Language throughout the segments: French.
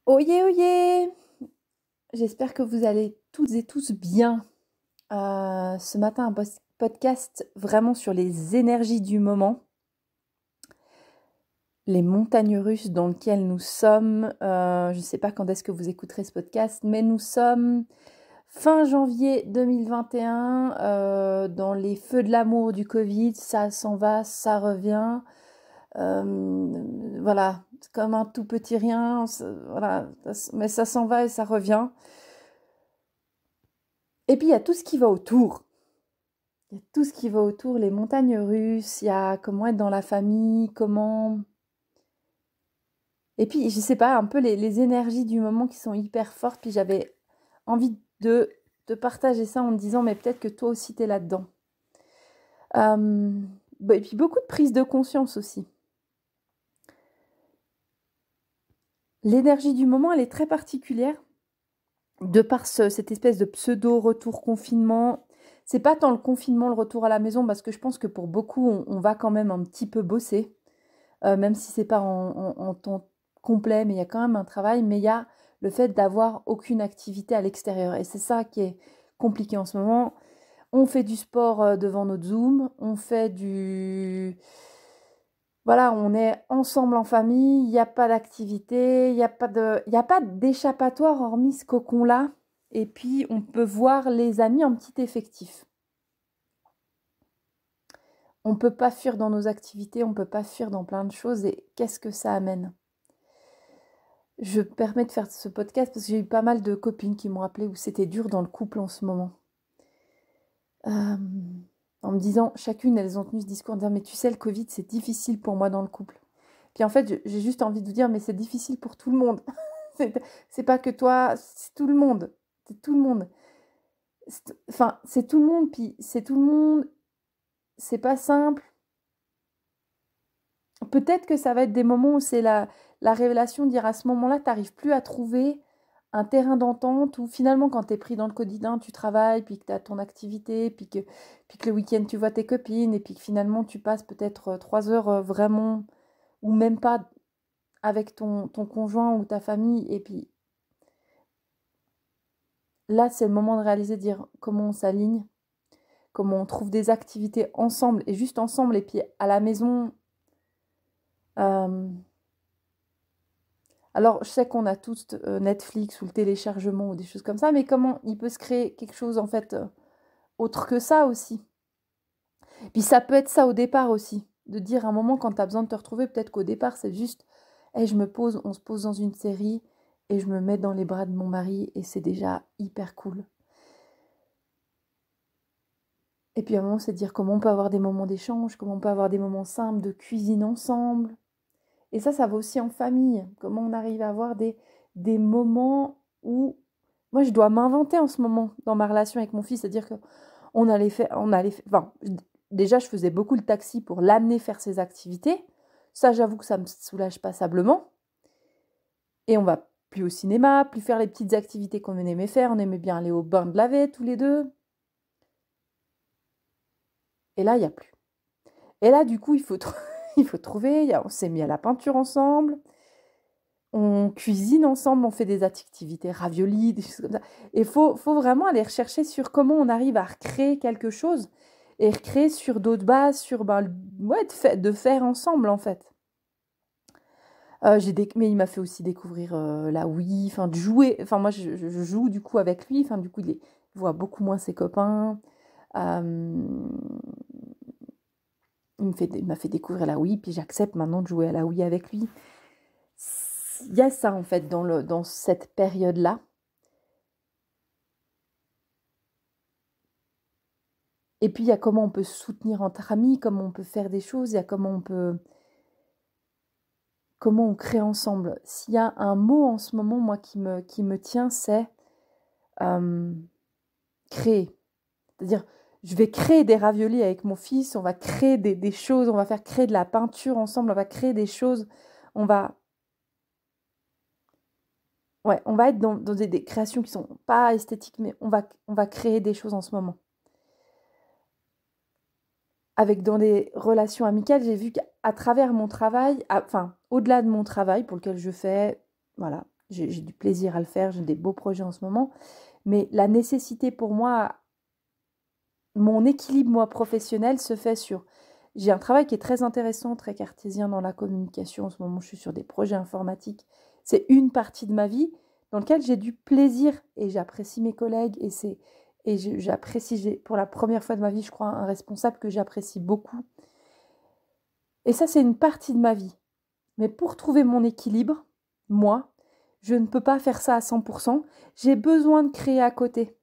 Oyez, oyez! J'espère que vous allez toutes et tous bien. Ce matin, un podcast vraiment sur les énergies du moment, les montagnes russes dans lesquelles nous sommes. Je ne sais pas quand est-ce que vous écouterez ce podcast, mais nous sommes fin janvier 2021, dans les feux de l'amour du Covid. Ça s'en va, ça revient. Voilà, c'est comme un tout petit rien. Voilà, mais ça s'en va et ça revient. Et puis il y a tout ce qui va autour. Il y a tout ce qui va autour, les montagnes russes, il y a comment être dans la famille, comment... Et puis, je sais pas, un peu les énergies du moment qui sont hyper fortes. Puis j'avais envie de partager ça en me disant, mais peut-être que toi aussi t'es là-dedans. Et puis beaucoup de prise de conscience aussi. L'énergie du moment, elle est très particulière. De par cette espèce de pseudo-retour confinement. C'est pas tant le confinement, le retour à la maison, parce que je pense que pour beaucoup, on va quand même un petit peu bosser. Même si c'est pas en temps complet, mais il y a quand même un travail, mais il y a le fait d'avoir aucune activité à l'extérieur. Et c'est ça qui est compliqué en ce moment. On fait du sport devant notre Zoom, on fait du... Voilà, on est ensemble en famille, il n'y a pas d'activité, il y a pas d'échappatoire hormis ce cocon-là. Et puis, on peut voir les amis en petit effectif. On ne peut pas fuir dans nos activités, on ne peut pas fuir dans plein de choses. Et qu'est-ce que ça amène? Je me permets de faire ce podcast parce que j'ai eu pas mal de copines qui m'ont rappelé où c'était dur dans le couple en ce moment. Euh, En me disant, chacune, elles ont tenu ce discours en disant, mais tu sais, le Covid, c'est difficile pour moi dans le couple. Puis en fait, j'ai juste envie de vous dire, mais c'est difficile pour tout le monde. C'est pas que toi, c'est tout le monde. C'est tout le monde. Enfin, c'est tout le monde, puis c'est tout le monde. C'est pas simple. Peut-être que ça va être des moments où c'est la révélation de dire à ce moment-là, tu n'arrives plus à trouver un terrain d'entente où finalement, quand tu es pris dans le quotidien, tu travailles, puis que tu as ton activité, puis que le week-end, tu vois tes copines, et puis que finalement, tu passes peut-être 3 heures vraiment, ou même pas, avec ton conjoint ou ta famille. Et puis là, c'est le moment de réaliser, de dire comment on s'aligne, comment on trouve des activités ensemble, et juste ensemble, et puis à la maison. euh, Alors, je sais qu'on a tous Netflix ou le téléchargement ou des choses comme ça, mais comment il peut se créer quelque chose en fait autre que ça aussi? Puis ça peut être ça au départ aussi, de dire à un moment quand tu as besoin de te retrouver, peut-être qu'au départ c'est juste, hey, je me pose, on se pose dans une série et je me mets dans les bras de mon mari et c'est déjà hyper cool. Et puis à un moment, c'est de dire comment on peut avoir des moments d'échange, comment on peut avoir des moments simples de cuisine ensemble. Et ça va aussi en famille. Comment on arrive à avoir des moments où... Moi, je dois m'inventer en ce moment dans ma relation avec mon fils. C'est-à-dire qu'on allait faire... Enfin, déjà, je faisais beaucoup le taxi pour l'amener faire ses activités. Ça, j'avoue que ça me soulage passablement. Et on va plus au cinéma, plus faire les petites activités qu'on aimait faire. On aimait bien aller au bain de laver tous les deux. Et là, il n'y a plus. Et là, du coup, il faut trouver. On s'est mis à la peinture ensemble. On cuisine ensemble, on fait des activités raviolis, des choses comme ça. Et faut vraiment aller rechercher sur comment on arrive à recréer quelque chose et recréer sur d'autres bases, sur ouais, de faire ensemble en fait. Mais il m'a fait aussi découvrir la Wii, enfin de jouer. Enfin moi je joue du coup avec lui. Enfin du coup il voit beaucoup moins ses copains. Euh, il m'a fait découvrir la Wii, puis j'accepte maintenant de jouer à la Wii avec lui. Il y a ça en fait dans cette période-là. Et puis, il y a comment on peut se soutenir entre amis, comment on peut faire des choses, il y a comment on crée ensemble. S'il y a un mot en ce moment, moi, qui me tient, c'est euh, créer. C'est-à-dire, je vais créer des raviolis avec mon fils, on va créer des choses, on va faire créer de la peinture ensemble, on va créer des choses, on va, ouais, on va être dans des créations qui sont pas esthétiques, mais on va créer des choses en ce moment. Avec dans des relations amicales, j'ai vu qu'à travers mon travail, enfin, au-delà de mon travail pour lequel je fais, voilà, J'ai du plaisir à le faire, j'ai des beaux projets en ce moment. Mais la nécessité pour moi, mon équilibre, moi, professionnel, se fait sur... J'ai un travail qui est très intéressant, très cartésien dans la communication. En ce moment, je suis sur des projets informatiques. C'est une partie de ma vie dans laquelle j'ai du plaisir et j'apprécie mes collègues. J'apprécie, pour la première fois de ma vie, je crois, un responsable que j'apprécie beaucoup. Et ça, c'est une partie de ma vie. Mais pour trouver mon équilibre, moi, je ne peux pas faire ça à 100%. J'ai besoin de créer à côté.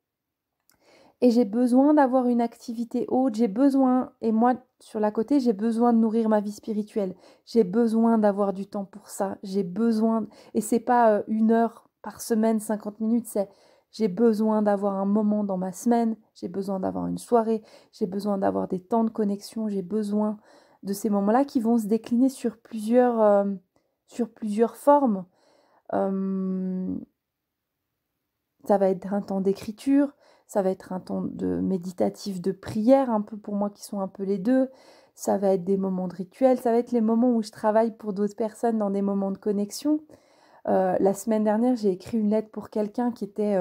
Et j'ai besoin d'avoir une activité haute, et moi, sur la côté, j'ai besoin de nourrir ma vie spirituelle. J'ai besoin d'avoir du temps pour ça. Et c'est pas 1 heure par semaine, 50 minutes, j'ai besoin d'avoir un moment dans ma semaine, j'ai besoin d'avoir une soirée, j'ai besoin d'avoir des temps de connexion, j'ai besoin de ces moments-là qui vont se décliner sur plusieurs formes. Euh, Ça va être un temps d'écriture, ça va être un temps de méditatif, de prière, un peu pour moi qui sont un peu les deux. Ça va être des moments de rituel, ça va être les moments où je travaille pour d'autres personnes dans des moments de connexion. La semaine dernière, j'ai écrit une lettre pour quelqu'un qui était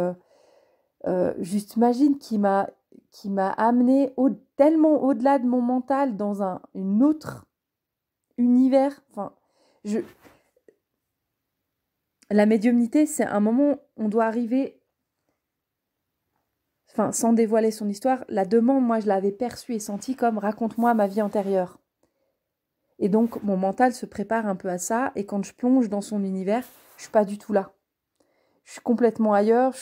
juste magique, qui m'a amené tellement au-delà de mon mental dans une autre univers. Enfin, la médiumnité, c'est un moment où on doit arriver. Enfin, sans dévoiler son histoire, la demande, moi, je l'avais perçue et sentie comme raconte-moi ma vie antérieure. Et donc, mon mental se prépare un peu à ça. Et quand je plonge dans son univers, je suis pas du tout là. Je suis complètement ailleurs.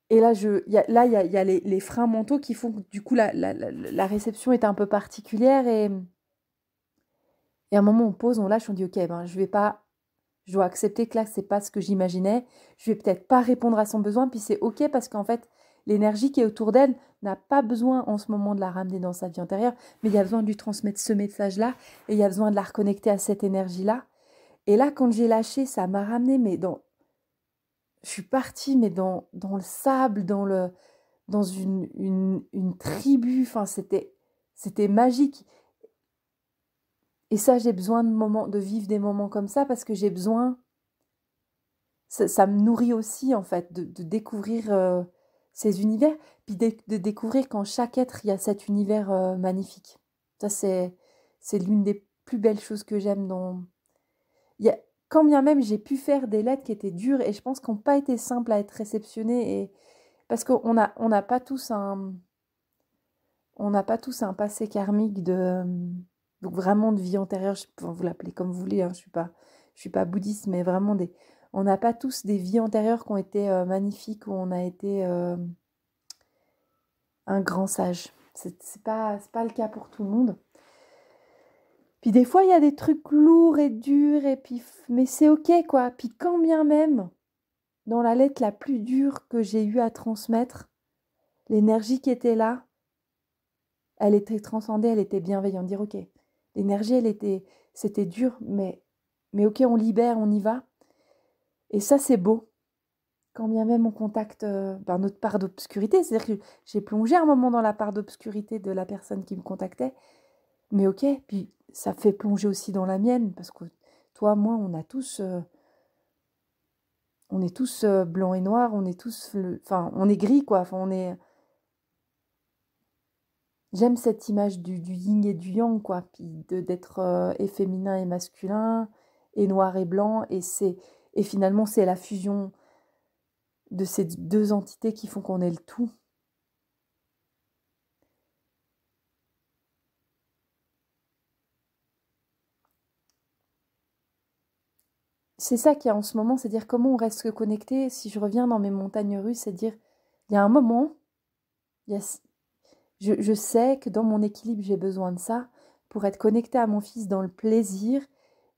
Et là, il y a les freins mentaux qui font que du coup, la réception est un peu particulière. Et à un moment, on pose, on lâche, on dit ok, ben, je dois accepter que là, c'est pas ce que j'imaginais. Je vais peut-être pas répondre à son besoin. Puis c'est ok parce qu'en fait, l'énergie qui est autour d'elle n'a pas besoin en ce moment de la ramener dans sa vie antérieure, mais il y a besoin de lui transmettre ce message-là et il y a besoin de la reconnecter à cette énergie-là. Et là, quand j'ai lâché, ça m'a ramené, je suis partie, mais dans le sable, dans une tribu. Enfin, c'était magique. Et ça, j'ai besoin de vivre des moments comme ça parce que j'ai besoin. Ça me nourrit aussi, en fait, de découvrir ces univers, puis de découvrir qu'en chaque être, il y a cet univers magnifique. Ça, c'est l'une des plus belles choses que j'aime dans... Il y a... Quand bien même j'ai pu faire des lettres qui étaient dures et je pense qu'elles n'ont pas été simples à être réceptionnées, parce on n'a pas tous un passé karmique donc vraiment de vie antérieure, vous l'appelez comme vous voulez, hein, je suis pas bouddhiste, mais vraiment on n'a pas tous des vies antérieures qui ont été magnifiques, où on a été un grand sage. C'est pas le cas pour tout le monde. Puis des fois, il y a des trucs lourds et durs, mais c'est ok, quoi. Puis quand bien même, dans la lettre la plus dure que j'ai eu à transmettre, l'énergie qui était là, elle était transcendée, elle était bienveillante. Dire, ok, l'énergie, c'était dur, mais ok, on libère, on y va. Et ça, c'est beau. Quand bien même on contacte notre part d'obscurité, c'est-à-dire que j'ai plongé un moment dans la part d'obscurité de la personne qui me contactait, mais ok, puis ça fait plonger aussi dans la mienne, parce que toi, moi, on est tous blancs et noirs, on est tous, on est gris, quoi, j'aime cette image du yin et du yang, quoi, puis d'être et féminin et masculin, et noir et blanc, et finalement, c'est la fusion de ces deux entités qui font qu'on est le tout. C'est ça qu'il y a en ce moment, c'est dire comment on reste connecté. Si je reviens dans mes montagnes russes, c'est dire, il y a un moment, je sais que dans mon équilibre, j'ai besoin de ça pour être connecté à mon fils dans le plaisir,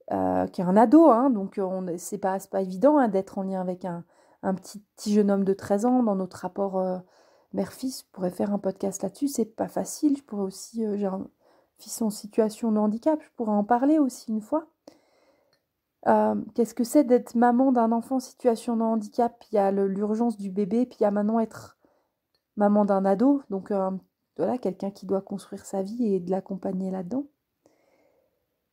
qui est un ado, hein, donc c'est pas évident hein, d'être en lien avec un petit jeune homme de 13 ans dans notre rapport mère-fils. Je pourrais faire un podcast là-dessus, c'est pas facile. Je pourrais aussi, j'ai un fils en situation de handicap, je pourrais en parler aussi une fois. Qu'est-ce que c'est d'être maman d'un enfant en situation de handicap? Puis il y a l'urgence du bébé, puis il y a maintenant être maman d'un ado, donc voilà, quelqu'un qui doit construire sa vie et de l'accompagner là-dedans.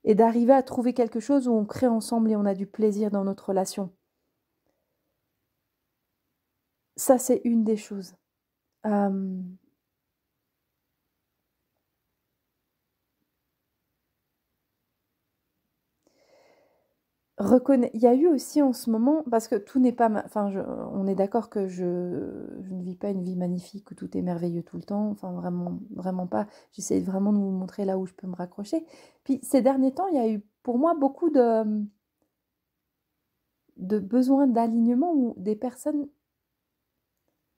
Et d'arriver à trouver quelque chose où on crée ensemble et on a du plaisir dans notre relation. Ça, c'est une des choses. Euh, Il y a eu aussi en ce moment, parce que tout n'est pas... Enfin, on est d'accord que je ne vis pas une vie magnifique où tout est merveilleux tout le temps. Enfin, vraiment, vraiment pas. J'essaie vraiment de vous montrer là où je peux me raccrocher. Puis ces derniers temps, il y a eu pour moi beaucoup de besoins d'alignement où des personnes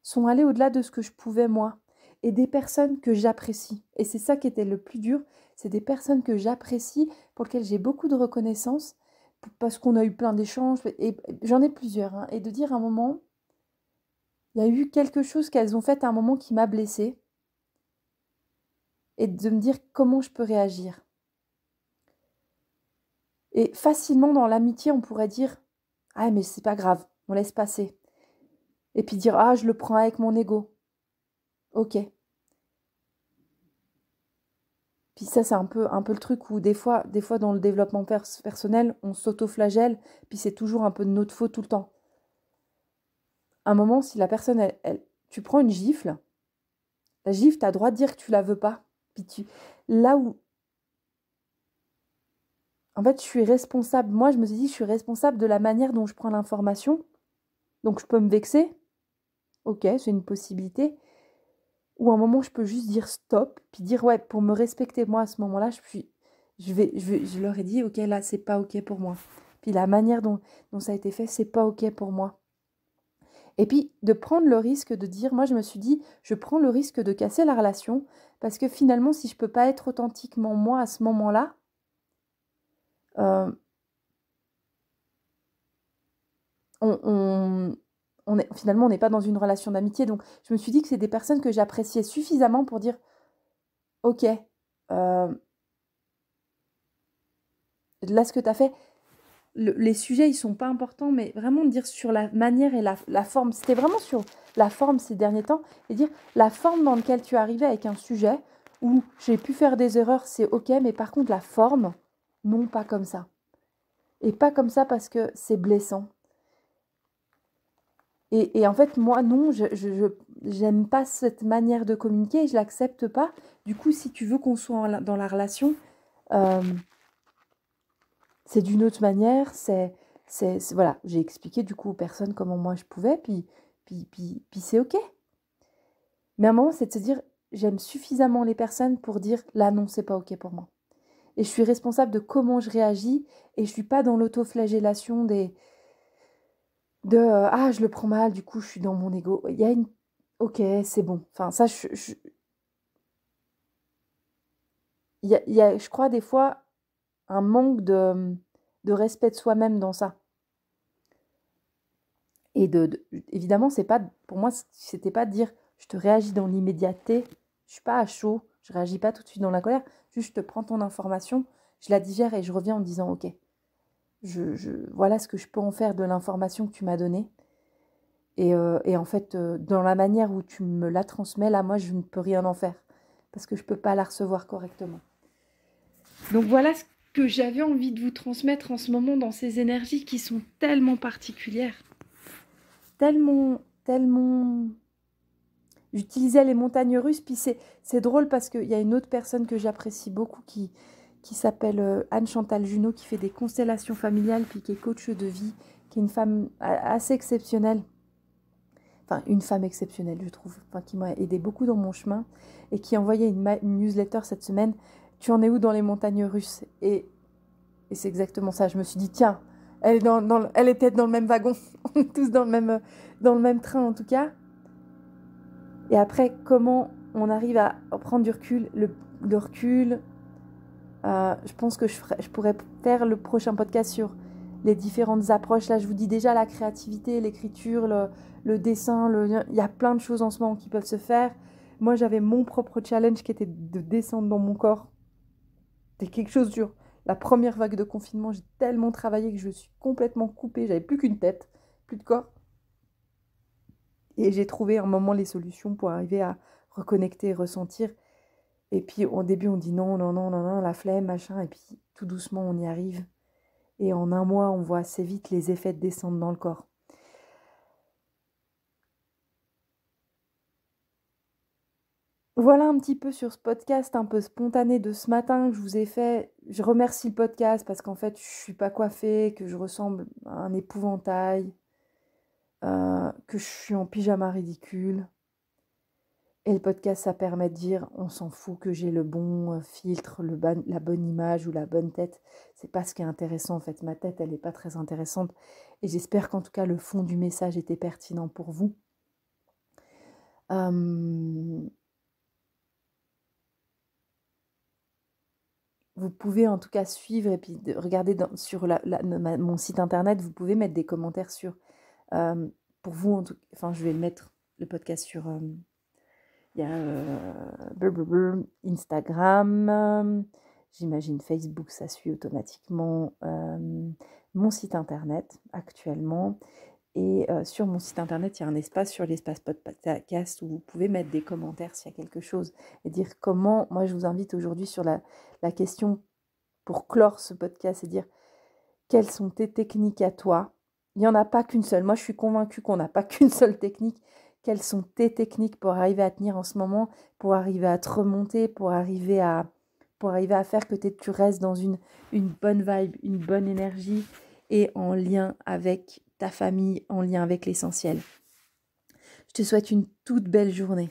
sont allées au-delà de ce que je pouvais moi. Et des personnes que j'apprécie. Et c'est ça qui était le plus dur. C'est des personnes que j'apprécie, pour lesquelles j'ai beaucoup de reconnaissance parce qu'on a eu plein d'échanges, et j'en ai plusieurs, hein, et de dire à un moment, il y a eu quelque chose qu'elles ont fait à un moment qui m'a blessée, et de me dire comment je peux réagir. Et facilement dans l'amitié, on pourrait dire, ah mais c'est pas grave, on laisse passer. Et puis dire, ah je le prends avec mon ego. Ok. Puis ça, c'est un peu le truc où des fois dans le développement personnel, on s'auto-flagelle, puis c'est toujours un peu de notre faute tout le temps. Un moment, si la personne, tu prends une gifle, la gifle, tu as le droit de dire que tu la veux pas. Puis là où, en fait, je suis responsable. Moi, je me suis dit, je suis responsable de la manière dont je prends l'information. Donc, je peux me vexer. Ok, c'est une possibilité. Ou à un moment, je peux juste dire stop. Puis dire, ouais, pour me respecter, moi, à ce moment-là, je leur ai dit, ok, là, c'est pas ok pour moi. Puis la manière dont ça a été fait, c'est pas ok pour moi. Et puis, de prendre le risque de dire, moi, je me suis dit, je prends le risque de casser la relation. Parce que finalement, si je peux pas être authentiquement moi à ce moment-là, euh, finalement, on n'est pas dans une relation d'amitié. Donc, je me suis dit que c'est des personnes que j'appréciais suffisamment pour dire, ok, là, ce que tu as fait, les sujets, ils sont pas importants, mais vraiment dire sur la manière et la forme. C'était vraiment sur la forme ces derniers temps, et dire la forme dans laquelle tu es arrivé avec un sujet où j'ai pu faire des erreurs, c'est ok, mais par contre, la forme, non, pas comme ça. Et pas comme ça parce que c'est blessant. Et en fait, moi, non, j'aime pas cette manière de communiquer, je l'accepte pas. Du coup, si tu veux qu'on soit dans la relation, euh, c'est d'une autre manière. Voilà, j'ai expliqué du coup aux personnes comment moi je pouvais, puis c'est ok. Mais à un moment, c'est de se dire, j'aime suffisamment les personnes pour dire, là, non, c'est pas ok pour moi. Et je suis responsable de comment je réagis, et je suis pas dans l'autoflagellation ah, je le prends mal, du coup, je suis dans mon ego. Il y a une... Ok, c'est bon. Enfin, ça, il y a, je crois, des fois, un manque de respect de soi-même dans ça. Et évidemment, c'est pas, pour moi, c'était pas de dire, je te réagis dans l'immédiateté, je suis pas à chaud, je réagis pas tout de suite dans la colère, juste je te prends ton information, je la digère et je reviens en disant, ok, voilà ce que je peux en faire de l'information que tu m'as donnée. Et en fait, dans la manière où tu me la transmets, là, moi, je ne peux rien en faire parce que je ne peux pas la recevoir correctement. Donc voilà ce que j'avais envie de vous transmettre en ce moment dans ces énergies qui sont tellement particulières. Tellement, tellement... J'utilisais les montagnes russes, puis c'est drôle parce qu'il y a une autre personne que j'apprécie beaucoup qui s'appelle Anne-Chantal Junot, qui fait des constellations familiales, puis qui est coach de vie, qui est une femme assez exceptionnelle. Enfin, une femme exceptionnelle, je trouve, enfin, qui m'a aidé beaucoup dans mon chemin, et qui a envoyé une newsletter cette semaine. Tu en es où dans les montagnes russes? Et c'est exactement ça. Je me suis dit, tiens, elle est peut-être dans le même wagon. On est tous dans le même train, en tout cas. Et après, comment on arrive à prendre du recul, le recul. Je pense que je pourrais faire le prochain podcast sur les différentes approches. Là, je vous dis déjà la créativité, l'écriture, le dessin, il y a plein de choses en ce moment qui peuvent se faire. Moi, j'avais mon propre challenge qui était de descendre dans mon corps. C'était quelque chose dur. La première vague de confinement, j'ai tellement travaillé que je suis complètement coupée. J'avais plus qu'une tête, plus de corps. Et j'ai trouvé un moment les solutions pour arriver à reconnecter et ressentir. Et puis au début, on dit non, non, non, non, non, la flemme, machin. Et puis tout doucement, on y arrive. Et en un mois, on voit assez vite les effets de descente dans le corps. Voilà un petit peu sur ce podcast un peu spontané de ce matin que je vous ai fait. Je remercie le podcast parce qu'en fait, je suis pas coiffée, que je ressemble à un épouvantail, que je suis en pyjama ridicule. Et le podcast, ça permet de dire, on s'en fout que j'ai le bon filtre, la bonne image ou la bonne tête. C'est pas ce qui est intéressant en fait. Ma tête, elle n'est pas très intéressante. Et j'espère qu'en tout cas, le fond du message était pertinent pour vous. Vous pouvez en tout cas suivre et puis regarder sur mon site internet, vous pouvez mettre des commentaires sur, pour vous, enfin je vais mettre le podcast sur, il y a Instagram, j'imagine Facebook, ça suit automatiquement, mon site internet actuellement. Et sur mon site internet, il y a un espace sur l'espace podcast où vous pouvez mettre des commentaires s'il y a quelque chose et dire comment. Moi, je vous invite aujourd'hui sur la question pour clore ce podcast et dire quelles sont tes techniques à toi. Il n'y en a pas qu'une seule. Moi, je suis convaincue qu'on n'a pas qu'une seule technique. Quelles sont tes techniques pour arriver à tenir en ce moment, pour arriver à te remonter, pour arriver à faire que tu restes dans une bonne vibe, une bonne énergie et en lien avec ta famille, en lien avec l'essentiel. Je te souhaite une toute belle journée.